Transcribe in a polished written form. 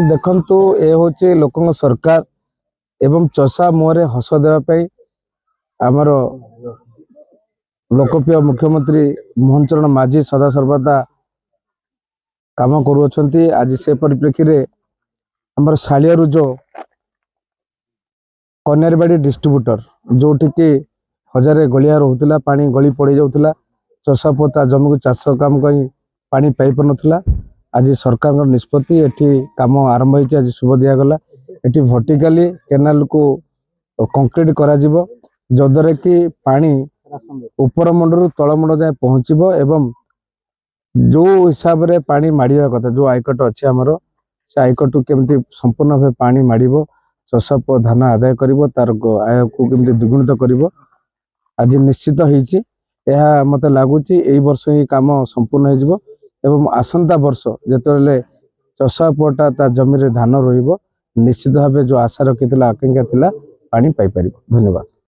देखु ए हूँ लोक सरकार एवं चषा मुहरे हस देवाई आमर लोकप्रिय मुख्यमंत्री मोहन चरण माझी सदा सर्वदा काम करुँच। आज से परिप्रेक्षी में आमर शालियारू जो कन्यारबाड़ी डिस्ट्रीब्यूटर जोटि हजारे गलिया रोला पानी गली पड़ जाऊला चषा पोता जमी को चाष काम कहीं पानी पाई पार नाला। आज सरकार निष्पत्ति एटी काम आरंभ होती आज शुभ दिगला एटी वर्टिकाली केनाल को कंक्रीट करा जद्वारा कि पानी ऊपर मुंडू तल मुंड जाए पहुँचब एवं जो हिसाब से पानी माड़ा कथा जो आयकट अच्छी आमर से आयकट केमती संपूर्ण भाव पानी माड़ चषा धान आदाय कर तार आय को केमती द्विगुणित कर आज निश्चित होती मत लगुच यही वर्ष ही काम संपूर्ण हो आसंता वर्ष जिते चषा पुअटा ता जमी धान रोब निश्चित भाव जो आशा रखी आकांक्षा पानी पाई पार। धन्यवाद।